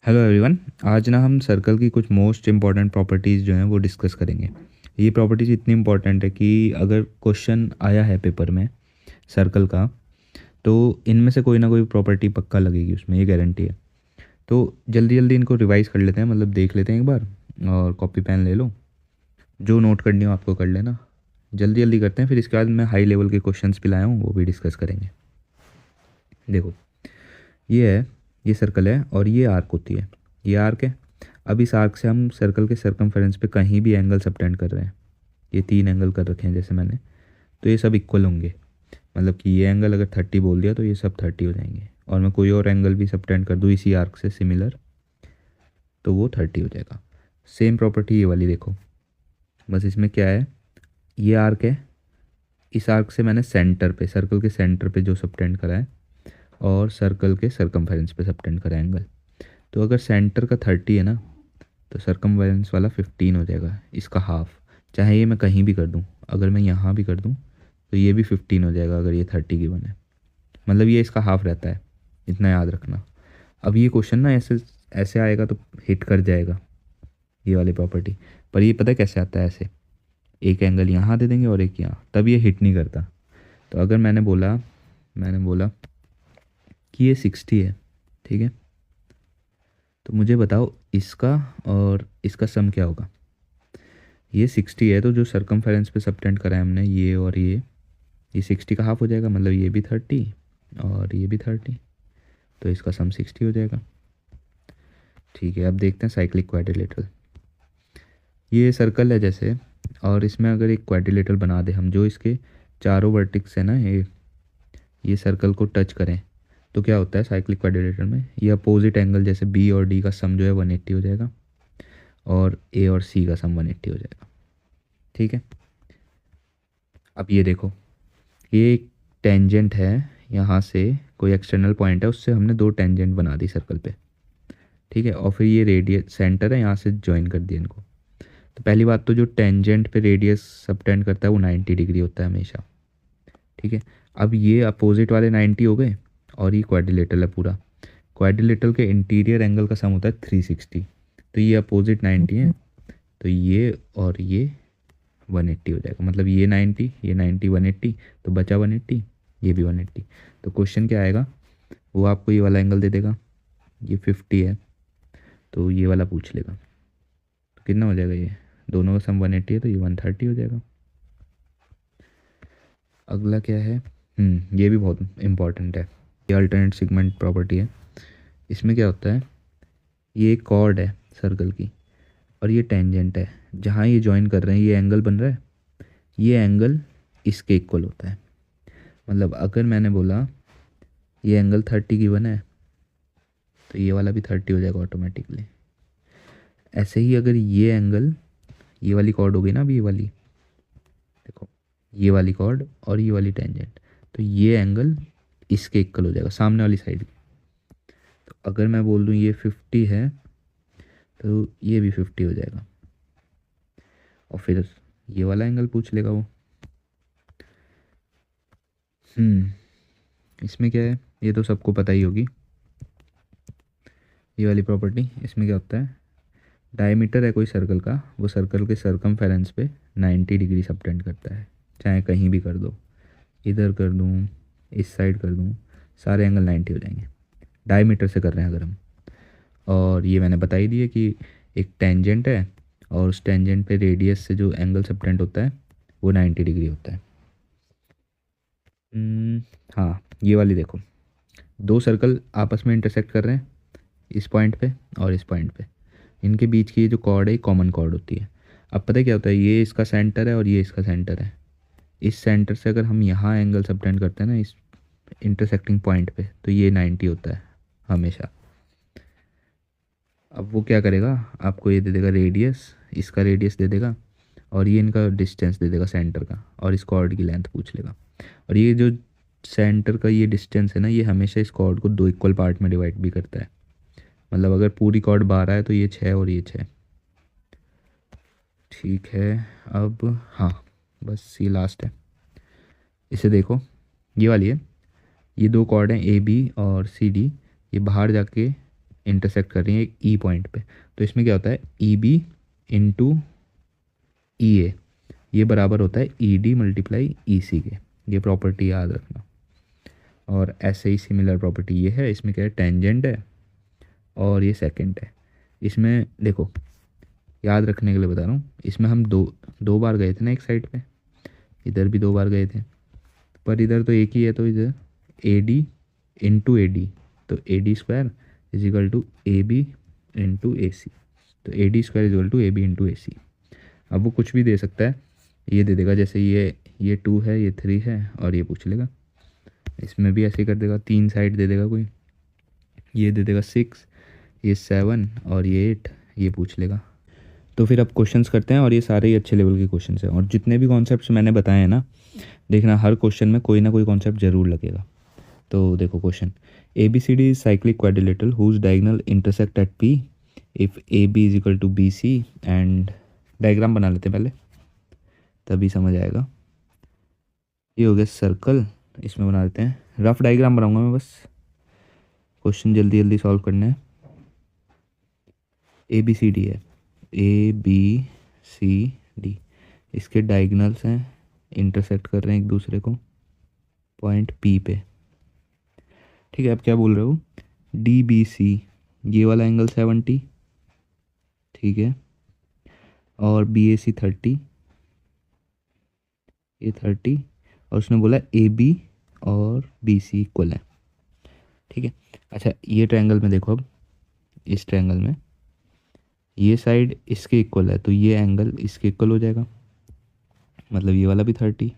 Hello everyone. आज ना हम सर्कल की कुछ मोस्ट इम्पॉर्टेंट प्रॉपर्टीज़ जो हैं वो डिस्कस करेंगे। ये प्रॉपर्टीज़ इतनी इम्पॉर्टेंट है कि अगर क्वेश्चन आया है पेपर में सर्कल का, तो इनमें से कोई ना कोई प्रॉपर्टी पक्का लगेगी उसमें, ये गारंटी है। तो जल्दी जल्दी इनको रिवाइज कर लेते हैं, मतलब देख लेते हैं एक बार। और कॉपी पेन ले लो, जो नोट करनी हो आपको कर लेना। जल्दी जल्दी करते हैं, फिर इसके बाद मैं हाई लेवल के क्वेश्चंस भी लाया हूँ, वो भी डिस्कस करेंगे। देखो, ये है, ये सर्कल है और ये आर्क होती है, ये आर्क है। अब इस आर्क से हम सर्कल के सर्कमफेरेंस पे कहीं भी एंगल सबटेंड कर रहे हैं। ये 3 एंगल कर रखे हैं जैसे मैंने, तो ये सब इक्वल होंगे। मतलब कि ये एंगल अगर 30 बोल दिया तो ये सब 30 हो जाएंगे, और मैं कोई और एंगल भी सबटेंड कर दूँ इसी आर्क से सिमिलर, तो वो 30 हो जाएगा। सेम प्रॉपर्टी ये वाली देखो, बस इसमें क्या है, ये आर्क है, इस आर्क से मैंने सेंटर पे, सर्कल के सेंटर पे जो सबटेंड करा है, और सर्कल के सर्कमफेरेंस पे सबटेंड करा है एंगल। तो अगर सेंटर का 30 है ना, तो सर्कमफेरेंस वाला 15 हो जाएगा, इसका हाफ। चाहे ये मैं कहीं भी कर दूँ, अगर मैं यहाँ भी कर दूँ तो ये भी 15 हो जाएगा अगर ये 30 गिवन है। मतलब ये इसका हाफ रहता है, इतना याद रखना। अब ये क्वेश्चन ना ऐसे ऐसे आएगा तो हिट कर जाएगा ये वाली प्रॉपर्टी। पर ये पता है कैसे आता है, ऐसे एक एंगल यहाँ दे देंगे और एक यहाँ, तब ये हिट नहीं करता। तो अगर मैंने बोला कि ये 60 है, ठीक है, तो मुझे बताओ इसका और इसका सम क्या होगा। ये 60 है, तो जो सर्कमफेरेंस पे सबटेंड करा है हमने, ये और ये 60 का हाफ हो जाएगा, मतलब ये भी 30 और ये भी 30, तो इसका सम 60 हो जाएगा। ठीक है, अब देखते हैं साइक्लिक क्वाड्रिलेटरल। ये सर्कल है जैसे, और इसमें अगर एक क्वाड्रिलेटरल बना दे हम, जो इसके चारों वर्टिक्स है ना, ये सर्कल को टच करें, तो क्या होता है साइक्लिक क्वाड्रिलेटरल में, ये अपोजिट एंगल जैसे बी और डी का सम जो है 180 हो जाएगा, और ए और सी का सम 180 हो जाएगा। ठीक है, अब ये देखो, ये एक टेंजेंट है, यहाँ से कोई एक्सटर्नल पॉइंट है, उससे हमने 2 टेंजेंट बना दी सर्कल पे। ठीक है, और फिर ये रेडियस सेंटर है, यहाँ से ज्वाइन कर दिया इनको। तो पहली बात तो जो टेंजेंट पे रेडियस सबटेंड करता है वो 90 डिग्री होता है हमेशा। ठीक है, अब ये अपोजिट वाले 90 हो गए, और ये क्वाड्रिलेटरल है पूरा। क्वाड्रिलेटरल के इंटीरियर एंगल का सम होता है 360, तो ये अपोजिट 90 है, तो ये और ये 180 हो जाएगा। मतलब ये 90, ये 90, 180, तो बचा 180, ये भी 180। तो क्वेश्चन क्या आएगा, वो आपको ये वाला एंगल दे देगा, ये 50 है, तो ये वाला पूछ लेगा। तो कितना हो जाएगा, ये दोनों का सम 180 है, तो ये 130 हो जाएगा। अगला क्या है, ये भी बहुत इंपॉर्टेंट है, ये अल्टरनेट सेगमेंट प्रॉपर्टी है। इसमें क्या होता है, ये एक कॉर्ड है सर्कल की, और ये टेंजेंट है, जहाँ ये ज्वाइन कर रहे हैं, ये एंगल बन रहा है, ये एंगल इसके इक्वल होता है। मतलब अगर मैंने बोला ये एंगल 30 गिवन है, तो ये वाला भी 30 हो जाएगा ऑटोमेटिकली। ऐसे ही अगर ये एंगल, ये वाली कॉर्ड हो गई ना, अभी ये वाली देखो, ये वाली कॉर्ड और ये वाली टेंजेंट, तो ये एंगल इसके इक्वल हो जाएगा, सामने वाली साइड की। तो अगर मैं बोल दूँ ये 50 है, तो ये भी 50 हो जाएगा, और फिर ये वाला एंगल पूछ लेगा वो। इसमें क्या है, ये तो सबको पता ही होगी, ये वाली प्रॉपर्टी। इसमें क्या होता है, डायमीटर है कोई सर्कल का, वो सर्कल के सर्कमफेरेंस पे 90 डिग्री सबटेंड करता है। चाहे कहीं भी कर दो, इधर कर दूँ, इस साइड कर दूँ, सारे एंगल 90 हो जाएंगे, डायमीटर से कर रहे हैं अगर हम। और ये मैंने बता ही दिया कि एक टेंजेंट है, और उस टेंजेंट पे रेडियस से जो एंगल सबटेंड होता है वो 90 डिग्री होता है। हम्म, हाँ, ये वाली देखो, 2 सर्कल आपस में इंटरसेक्ट कर रहे हैं इस पॉइंट पे और इस पॉइंट पे, इनके बीच की ये जो कॉर्ड है कॉमन कॉर्ड होती है। अब पता है क्या होता है, ये इसका सेंटर है और ये इसका सेंटर है। इस सेंटर से अगर हम यहाँ एंगल सबटेंड करते हैं ना, इस इंटरसेक्टिंग पॉइंट पे, तो ये 90 होता है हमेशा। अब वो क्या करेगा, आपको ये दे देगा रेडियस, इसका रेडियस दे देगा, और ये इनका डिस्टेंस दे देगा सेंटर का, और इस कॉर्ड की लेंथ पूछ लेगा। और ये जो सेंटर का ये डिस्टेंस है ना, ये हमेशा इस कॉर्ड को 2 इक्वल पार्ट में डिवाइड भी करता है। मतलब अगर पूरी कॉर्ड 12 है, तो ये 6 और ये 6। ठीक है, अब हाँ, बस ये लास्ट है, इसे देखो, ये वाली है। ये 2 कॉर्ड हैं ए बी और सी डी, ये बाहर जाके इंटरसेक्ट कर रही है एक ई पॉइंट पे, तो इसमें क्या होता है ई बी इंटू ई ए, ये बराबर होता है ई डी मल्टीप्लाई ई सी के। ये प्रॉपर्टी याद रखना। और ऐसे ही सिमिलर प्रॉपर्टी ये है, इसमें क्या है टेंजेंट है और ये सेकेंड है। इसमें देखो याद रखने के लिए बता रहा हूँ, इसमें हम दो दो बार गए थे ना एक साइड पे, इधर भी दो बार गए थे, पर इधर तो एक ही है, तो इधर A D into A D, तो A D square is equal to A B into A C, तो A D square is equal to A B into A C. अब वो कुछ भी दे सकता है, ये दे देगा, जैसे ये 2 है, ये 3 है, और ये पूछ लेगा। इसमें भी ऐसे ही कर देगा, 3 साइड दे देगा कोई, ये दे देगा 6, ये 7 और ये 8, ये पूछ लेगा। तो फिर अब क्वेश्चंस करते हैं, और ये सारे ही अच्छे लेवल के क्वेश्चंस हैं, और जितने भी कॉन्सेप्ट्स मैंने बताए हैं ना, देखना हर क्वेश्चन में कोई ना कोई कॉन्सेप्ट जरूर लगेगा। तो देखो question, A B C D is cyclic quadrilateral whose diagonal intersect at P if A B is equal to B C and, diagram बना लेते हैं पहले तभी समझ आएगा। ये हो गया सर्कल, इसमें बना देते हैं, रफ डायग्राम बनाऊंगा मैं बस, क्वेश्चन जल्दी जल्दी सॉल्व करना है। ए बी सी डी है, ए बी सी डी, इसके डायगोनल्स हैं, इंटरसेक्ट कर रहे हैं एक दूसरे को पॉइंट पी पे। ठीक है, अब क्या बोल रहे हो, डी बी सी, ये वाला एंगल 70, ठीक है, और बी ए सी 30, ये 30, और उसने बोला ए बी और बी सी इक्वल है। ठीक है, अच्छा ये ट्रायंगल में देखो, अब इस ट्रायंगल में ये साइड इसके इक्वल है, तो ये एंगल इसके इक्वल हो जाएगा, मतलब ये वाला भी 30।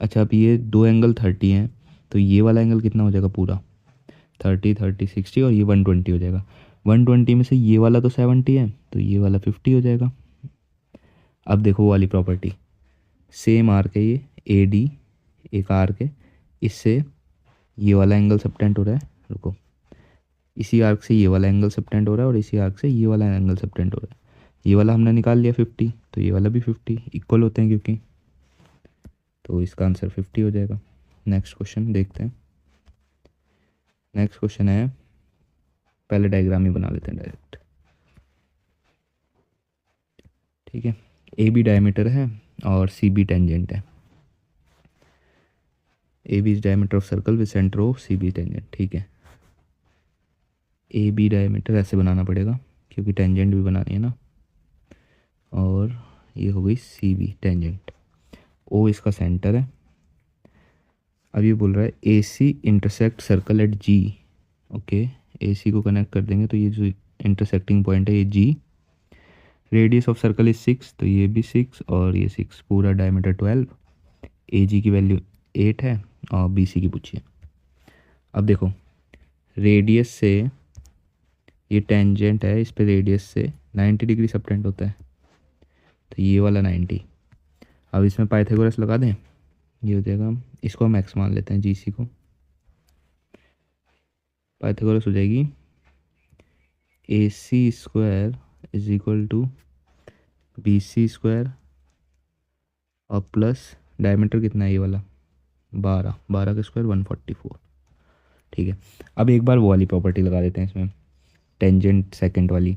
अच्छा अब ये दो एंगल 30 हैं, तो ये वाला एंगल कितना हो जाएगा पूरा 30 30 60, और ये 120 हो जाएगा। 120 में से ये वाला तो 70 है, तो ये वाला 50 हो जाएगा। अब देखो वो वाली प्रॉपर्टी, सेम आर्क है ये ए डी, एक आर्क है, इससे ये वाला एंगल सबटेंड हो रहा है, रुको, इसी आर्क से ये वाला एंगल सबटेंड हो रहा है, और इसी आर्क से ये वाला एंगल सबटेंड हो रहा है। ये वाला हमने निकाल लिया 50, तो ये वाला भी 50 इक्वल होते हैं क्योंकि, तो इसका आंसर 50 हो जाएगा। नेक्स्ट क्वेश्चन देखते हैं। नेक्स्ट क्वेश्चन है, पहले डायग्राम ही बना लेते हैं डायरेक्ट। ठीक है, ए बी डायमीटर है और सी बी टेंजेंट है। A B is diameter of circle with centre of C B tangent. ठीक है, ए बी डायमीटर ऐसे बनाना पड़ेगा क्योंकि टेंजेंट भी बनानी है ना, और ये हो गई सी बी टेंजेंट, ओ इसका सेंटर है। अब ये बोल रहा है A C intersect circle at G. Okay, A C को कनेक्ट कर देंगे, तो ये जो इंटरसेक्टिंग पॉइंट है ये जी, रेडियस ऑफ सर्कल इज 6, तो ये भी 6 और ये 6, पूरा डायमीटर 12, ए जी की वैल्यू 8 है, और बी सी की पूछिए। अब देखो रेडियस से ये टेंजेंट है, इस पे रेडियस से 90 डिग्री सबटेंड होता है, तो ये वाला 90। अब इसमें पाइथागोरस लगा दें, ये हो जाएगा, इसको हम एक्स मान लेते हैं जी सी को, पाइथागोरस हो जाएगी A C square is equal to B C square, और प्लस डायमीटर कितना है ये वाला 12, 12 का स्क्वायर 144। ठीक है, अब एक बार वो वाली प्रॉपर्टी लगा देते हैं इसमें, टेंजेंट सेकंड वाली,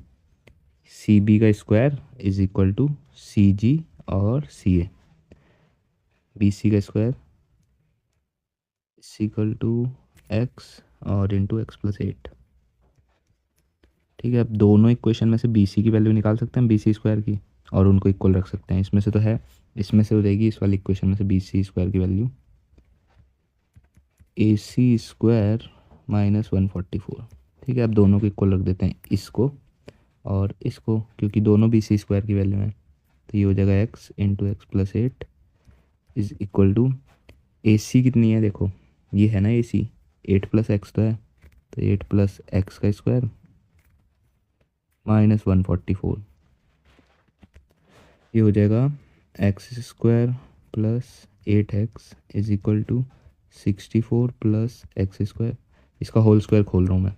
सी बी का square is equal to C G और सी ए, बी सी का square is equal to X और इंटू एक्स प्लस 8। ठीक है, अब दोनों इक्वेशन में से बी सी की वैल्यू निकाल सकते हैं, बी सी स्क्वायर की, और उनको इक्वल रख सकते हैं। इसमें से तो है, इसमें से हो जाएगी इस वाली इक्वेशन में से बी सी स्क्वायर की वैल्यू ए सी स्क्वायर माइनस 144। ठीक है, अब दोनों को इक्वल रख देते हैं, इसको और इसको, क्योंकि दोनों बी सी स्क्वायर की वैल्यू है, तो ये हो जाएगा X into X plus 8 is equal to, A C कितनी है देखो, ये है ना ए सी, 8 प्लस एक्स तो है, तो 8 प्लस एक्स का स्क्वायर माइनस 144, ये हो जाएगा X square plus 8x is equal to 64 plus X square, इसका होल स्क्वायर खोल रहा हूँ मैं,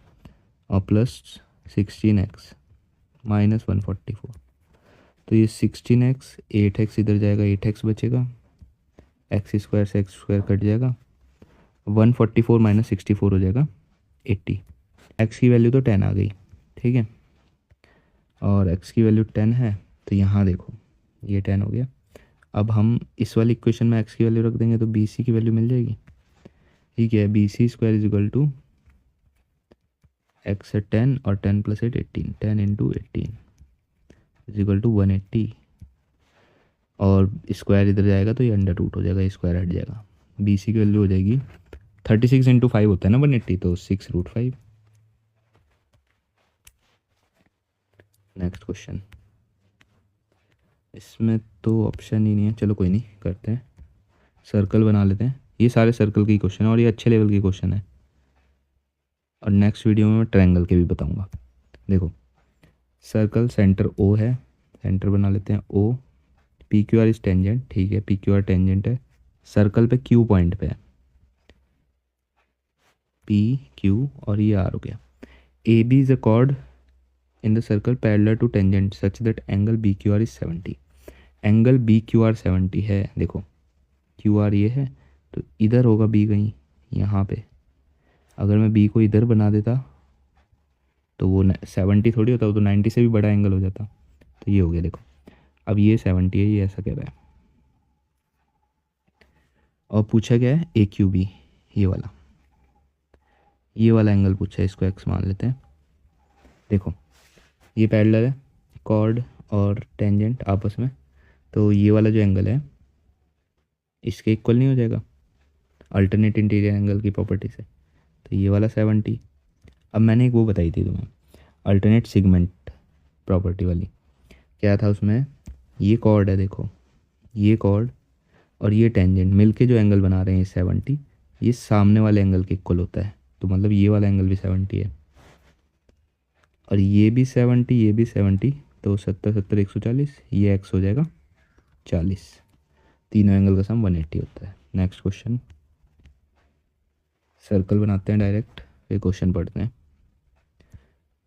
और प्लस 16x माइनस 144, तो ये 16x, 8x इधर जाएगा, 8x बचेगा, एक्स स्क्वायर से एक्स स्क्वायर कट जाएगा, 144 माइनस 64 हो जाएगा 80। एक्स की वैल्यू तो 10 आ गई, ठीक है, और एक्स की वैल्यू 10 है, तो यहाँ देखो ये 10 हो गया। अब हम इस वाली इक्वेशन में एक्स की वैल्यू रख देंगे तो बी सी की वैल्यू मिल जाएगी, ठीक है। B C square is equal to X है 10 और 10 प्लस 8 18, 10 इंटू 18 इज इक्वल टू 180, और स्क्वायर इधर जाएगा तो ये अंडर रूट हो जाएगा, स्क्वायर हट जाएगा। बी सी की वैल्यू हो जाएगी 36 इंटू 5 होता है ना 180, तो 6√5। नेक्स्ट क्वेश्चन, इसमें तो ऑप्शन ही नहीं है, चलो कोई नहीं, करते हैं, सर्कल बना लेते हैं। ये सारे सर्कल के क्वेश्चन है और ये अच्छे लेवल के क्वेश्चन है, और नेक्स्ट वीडियो में मैं ट्रायंगल के भी बताऊंगा। देखो सर्कल सेंटर ओ है, सेंटर बना लेते हैं O, P Q R is tangent, ठीक है, पी क्यू आर टेंजेंट है, सर्कल पे क्यू पॉइंट पे है, पी क्यू और ये आर हो गया। A B is a chord in the circle parallel to tangent such that angle B Q R is 70। Angle B Q R 70 है, देखो क्यू आर ये है, तो इधर होगा बी कहीं यहाँ पे। अगर मैं बी को इधर बना देता तो वो 70 थोड़ी होता, वो तो 90 से भी बड़ा एंगल हो जाता। तो ये हो गया, देखो अब ये 70 है, ये ऐसा कह रहा है, और पूछा क्या है ए क्यू बी, ये वाला एंगल पूछा है, इसको एक्स मान लेते हैं। देखो ये पैरेलल है, कॉर्ड और टेंजेंट आपस में, तो ये वाला जो एंगल है इसके इक्वल नहीं हो जाएगा अल्टरनेट इंटीरियर एंगल की प्रॉपर्टी से, तो ये वाला 70। अब मैंने एक वो बताई थी तुम्हें अल्टरनेट सिगमेंट प्रॉपर्टी वाली, क्या था उसमें, ये कॉर्ड है, देखो ये कॉर्ड और ये टेंजेंट मिलके जो एंगल बना रहे हैं 70, ये सामने वाले एंगल के इक्वल होता है, तो मतलब ये वाला एंगल भी 70 है, और ये भी 70, ये भी 70, तो 70 70 140, ये एक्स हो जाएगा 40, तीनों एंगल का सम 180 होता है। नेक्स्ट क्वेश्चन, सर्कल बनाते हैं डायरेक्ट, फिर क्वेश्चन पढ़ते हैं।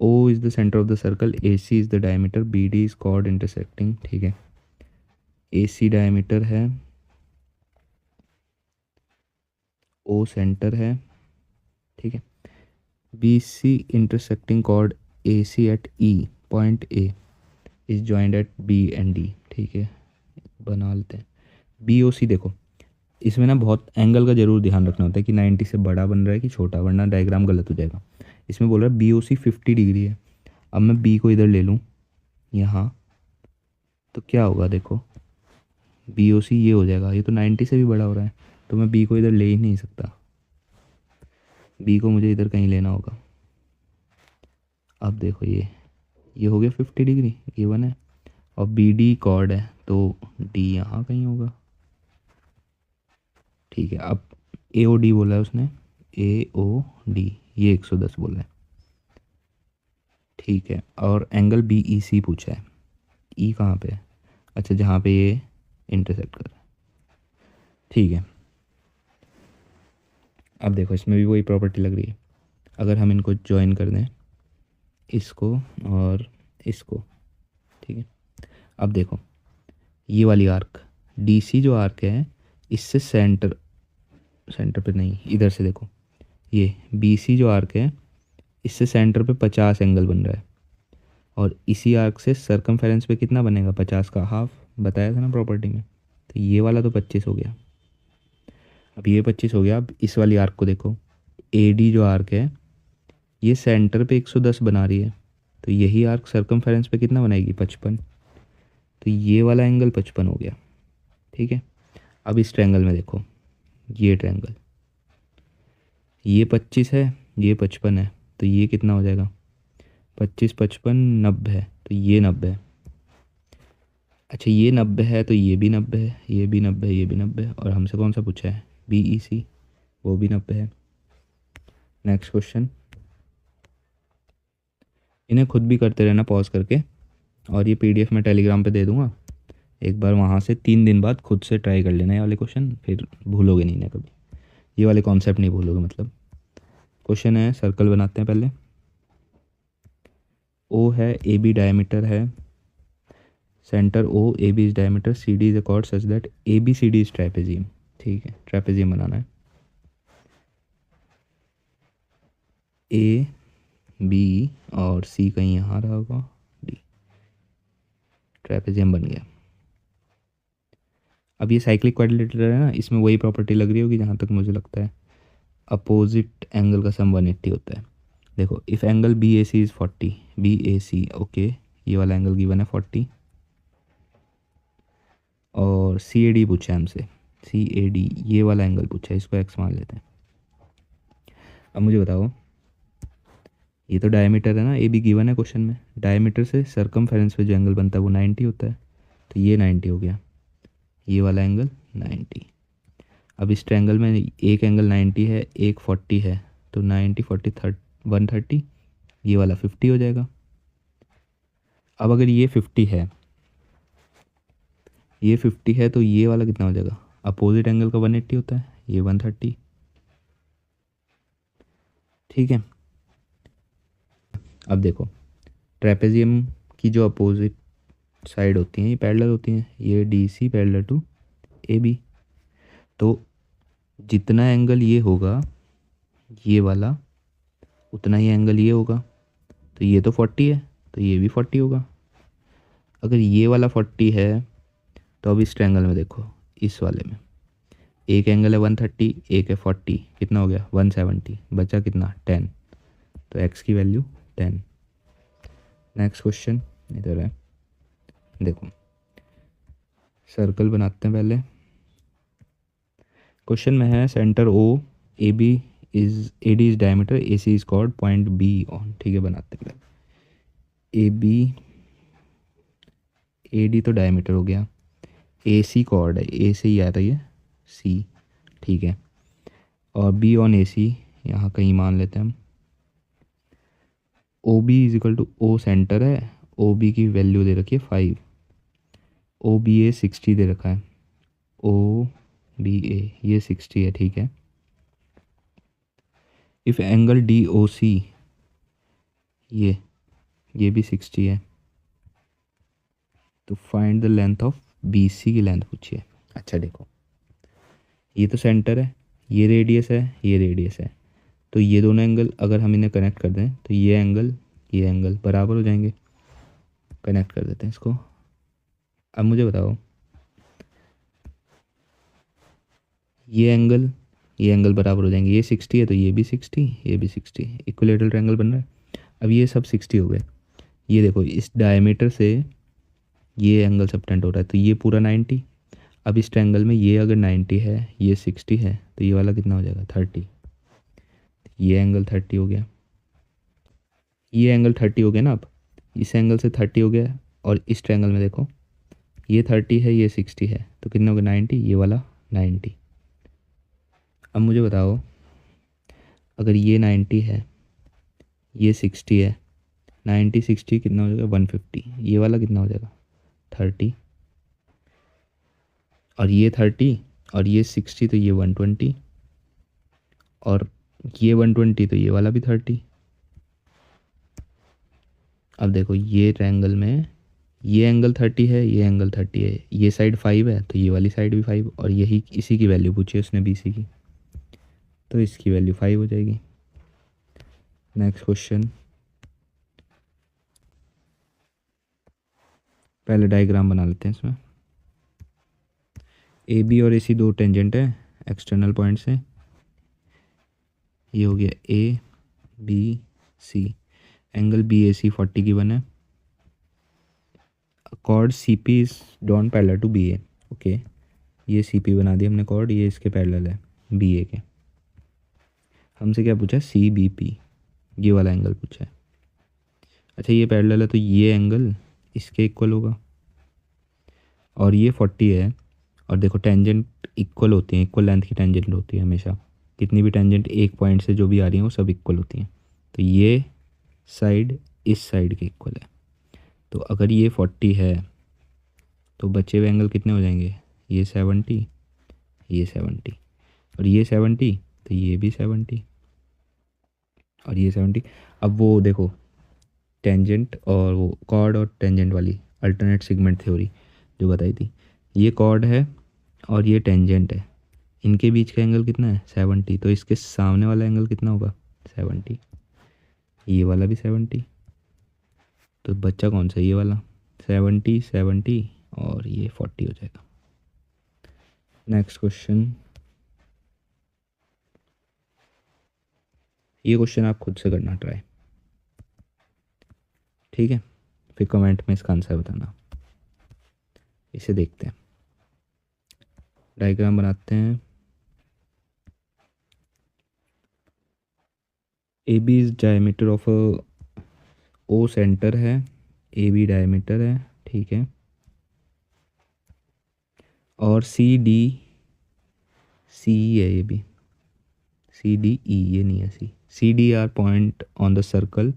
O is the centre of the circle, AC is the diameter, BD is chord intersecting, ठीक है, AC डायमीटर है, O सेंटर है, ठीक है, BC intersecting chord AC at E point A is joined at B and D, ठीक है, बना लेते हैं। BOC देखो इसमें ना बहुत एंगल का जरूर ध्यान रखना होता है कि 90 से बड़ा बन रहा है कि छोटा, वरना डायग्राम गलत हो जाएगा। इसमें बोल रहा है BOC 50 डिग्री है, अब मैं B को इधर ले लूँ यहाँ, तो क्या होगा, देखो BOC ये हो जाएगा, ये तो 90 से भी बड़ा हो रहा है, तो मैं B को इधर ले ही नहीं सकता, B को मुझे इधर कहीं लेना होगा। अब देखो ये हो गया 50 डिग्री, ये वन है, और BD कॉर्ड है तो D यहाँ कहीं होगा, ठीक है। अब AOD बोला है उसने, AOD ये 110 बोला है, ठीक है, और एंगल BEC पूछा है, E कहाँ पे है, अच्छा जहाँ पे ये इंटरसेक्ट कर रहा है, ठीक है। अब देखो इसमें भी वही प्रॉपर्टी लग रही है, अगर हम इनको ज्वाइन कर दें, इसको और इसको, ठीक है। अब देखो ये वाली आर्क DC जो आर्क है, इससे सेंटर पे नहीं, इधर से देखो ये BC जो आर्क है, इससे सेंटर पे 50 एंगल बन रहा है, और इसी आर्क से सर्कमफेरेंस पे कितना बनेगा, 50 का हाफ, बताया था ना प्रॉपर्टी में, तो ये वाला तो 25 हो गया। अब ये 25 हो गया, अब इस वाली आर्क को देखो, AD जो आर्क है ये सेंटर पे 110 बना रही है, तो यही आर्क सर्कमफेरेंस पे कितना बनाएगी, 55, तो ये वाला एंगल 55 हो गया, ठीक है। अब इस ट्रायंगल में देखो, ये ट्रायंगल, ये 25 है, ये 55 है, तो ये कितना हो जाएगा, 25 55 90 है, तो ये 90 है, अच्छा ये 90 है, तो ये भी 90 है, ये भी 90 है, ये भी 90 है, और हमसे कौन सा पूछा है, BEC, वो भी 90 है। नेक्स्ट क्वेश्चन, इन्हें खुद भी करते रहना पॉज करके, और ये PDF मैं टेलीग्राम पे दे दूँगा, एक बार वहाँ से 3 दिन बाद खुद से ट्राई कर लेना ये वाले क्वेश्चन, फिर भूलोगे नहीं ना कभी, ये वाले कॉन्सेप्ट नहीं भूलोगे। मतलब क्वेश्चन है, सर्कल बनाते हैं पहले, O है, AB डायमीटर है, centre O, AB is diameter, CD is a cord such that ABCD is trapezium, ठीक है, ट्रेपेजियम बनाना है। बी और सी कहीं यहाँ रहा होगा, डी, ट्रेपेजियम बन गया। अब ये साइक्लिक क्वाड्रिलेटरल है ना, इसमें वही प्रॉपर्टी लग रही होगी जहाँ तक मुझे लगता है, अपोजिट एंगल का सम 180 होता है। देखो if angle B A C is 40, B A C okay, ये वाला एंगल गिवन है 40, और सी ए डी पूछा है हमसे, सी ए डी ये वाला एंगल पूछा है, इसको एक्स मान लेते हैं। अब मुझे बताओ, ये तो डायमीटर है ना, ए बी गिवन है क्वेश्चन में, डायमीटर से सरकमफेरेंस पे जो एंगल बनता है वो 90 होता है, तो ये 90 हो गया, ये वाला एंगल 90। अब इस ट्रायंगल में एक एंगल 90 है, एक 40 है, तो 90 40 130, ये वाला 50 हो जाएगा। अब अगर ये 50 है, ये 50 है, तो ये वाला कितना हो जाएगा, अपोजिट एंगल का 180 होता है, ये 130। ठीक है, अब देखो ट्रेपेजियम की जो अपोजिट साइड होती हैं ये पैरेलल होती हैं, ये D C parallel to A B, तो जितना एंगल ये होगा ये वाला, उतना ही एंगल ये होगा, तो ये तो 40 है, तो ये भी 40 होगा। अगर ये वाला 40 है, तो अब इस ट्रायंगल में देखो, इस वाले में एक एंगल है 130, एक है 40, कितना हो गया 170, बचा कितना 10, तो एक्स की वैल्यू 10। नेक्स्ट क्वेश्चन इधर है, देखो सर्कल बनाते हैं पहले। क्वेश्चन में है centre O A B is A D is diameter, A C is chord point B on. ठीक है, बनाते हैं पहले। ए बी, ए डी तो डायमीटर हो गया, ए सी कॉर्ड है, ए से ही आया था ये सी, ठीक है, और बी ऑन ए सी यहाँ कहीं मान लेते हैं हम। O B is equal to O centre है, ओ बी की वैल्यू दे रखी है 5, ओ बी ए 60 दे रखा है, ओ बी ए ये 60 है, ठीक है। If angle D O C, ये भी 60 है, तो find the length of B C की लेंथ पूछिए। अच्छा देखो, ये तो सेंटर है, ये रेडियस है, ये रेडियस है, तो ये दोनों एंगल अगर हम इन्हें कनेक्ट कर दें तो ये एंगल बराबर हो जाएंगे। कनेक्ट कर देते हैं इसको। अब मुझे बताओ, ये एंगल बराबर हो जाएंगे, ये 60 है तो ये भी 60, ये भी 60, इक्विलेटरल ट्रायंगल बन रहा है। अब ये सब 60 हो गए, ये देखो इस डायमीटर से ये एंगल सबटेंड हो रहा है, तो ये पूरा 90। अब इस ट्रायंगल में ये अगर 90 है, ये 60 है, तो ये वाला कितना हो जाएगा 30, ये एंगल 30 हो गया, ये एंगल 30 हो गया ना। अब इस एंगल से 30 हो गया, और इस ट्रायंगल में देखो ये 30 है, ये 60 है, तो कितना हो गया 90, ये वाला 90। अब मुझे बताओ, अगर ये 90 है, ये 60 है, 90 60 कितना हो जाएगा 150, ये वाला कितना हो जाएगा 30, और ये 30 और ये 60, तो ये 120, और ये 120 तो ये वाला भी 30। अब देखो ये ट्रायंगल में ये एंगल 30 है, ये एंगल 30 है, ये साइड 5 है, तो ये वाली साइड भी 5, और यही इसी की वैल्यू पूछी है उसने बी सी की, तो इसकी वैल्यू 5 हो जाएगी। नेक्स्ट क्वेश्चन, पहले डायग्राम बना लेते हैं इसमें। ए बी और ए सी दो टेंजेंट है एक्सटर्नल पॉइंट से, ये हो गया A B C, angle B A C 40 की बना है, chord C P is drawn parallel to B A, okay, ये सी पी बना दिया हमने कॉर्ड, ये इसके पैरेलल है बी ए के। हमसे क्या पूछा है सी बी पी, ये वाला एंगल पूछा है। अच्छा ये पैरेलल है तो ये एंगल इसके इक्वल होगा, और ये 40 है, और देखो टेंजेंट इक्वल होती हैं, इक्वल लेंथ की टेंजेंट होती है हमेशा, कितनी भी टेंजेंट एक पॉइंट से जो भी आ रही हैं वो सब इक्वल होती हैं, तो ये साइड इस साइड के इक्वल है। तो अगर ये 40 है तो बचे हुए एंगल कितने हो जाएंगे, ये 70, ये 70, और ये 70, तो ये भी 70, और ये 70। अब वो देखो टेंजेंट और वो कॉर्ड और टेंजेंट वाली अल्टरनेट सेगमेंट थ्योरी जो बताई थी, ये कॉर्ड है और ये टेंजेंट है, इनके बीच का एंगल कितना है 70, तो इसके सामने वाला एंगल कितना होगा 70, ये वाला भी 70, तो बच्चा कौन सा, ये वाला 70 70 और ये 40 हो जाएगा। नेक्स्ट क्वेश्चन, ये क्वेश्चन आप खुद से करना ट्राई, ठीक है, फिर कमेंट में इसका आंसर बताना। इसे देखते हैं, डायग्राम बनाते हैं। A B is diameter of O centre है, ए बी डायमीटर है, ठीक है, और सी डी सी है, ये भी सी डी ई, ये नहीं है C, C D are point on the circle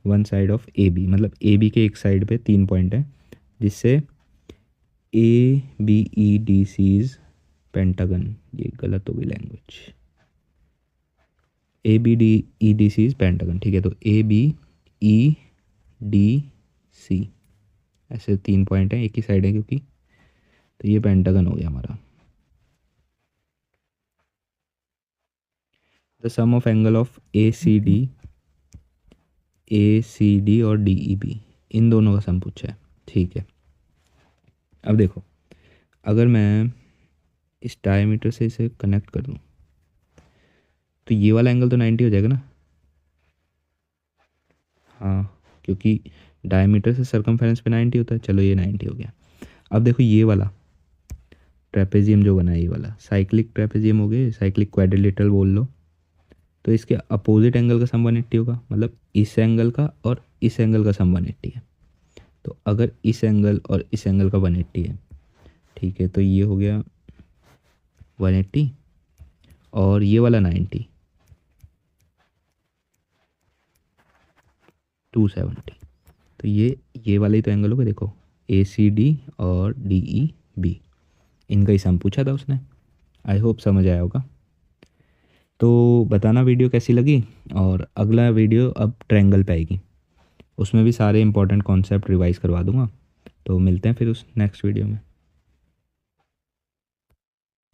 one side of A B, मतलब ए बी के एक साइड पे 3 पॉइंट है, जिससे A B E D C is pentagon, ये गलत हो गई language, A B D E D C is pentagon, ठीक है, तो ए बी ई डी सी ऐसे 3 पॉइंट हैं, एक ही साइड है क्योंकि, तो ये पेंटागन हो गया हमारा। The sum of angle of A C D और डी ई बी, इन दोनों का सम पूछा है, ठीक है। अब देखो, अगर मैं इस डायमीटर से इसे कनेक्ट कर दूं तो ये वाला एंगल तो 90 हो जाएगा ना, हाँ, क्योंकि डायमीटर से सरकमफेरेंस पे 90 होता है, चलो ये 90 हो गया। अब देखो ये वाला ट्रेपेजियम जो बना है, ये वाला साइक्लिक ट्रेपेजियम हो गया, साइक्लिक क्वाड्रिलेटरल बोल लो, तो इसके अपोजिट एंगल का सम 180 होगा, मतलब इस एंगल का और इस एंगल का सम 180 है। तो अगर इस एंगल और इस एंगल का 180 है, ठीक है, तो ये हो गया 180 और ये वाला 90, 270, तो ये वाला ही तो एंगल होगा, देखो ए सी डी और डी ई बी, इनका ही सम पूछा था उसने। आई होप समझ आया होगा। तो बताना वीडियो कैसी लगी, और अगला वीडियो अब ट्रायंगल पे आएगी, उसमें भी सारे इंपॉर्टेंट कॉन्सेप्ट रिवाइज करवा दूंगा। तो मिलते हैं फिर उस नेक्स्ट वीडियो में।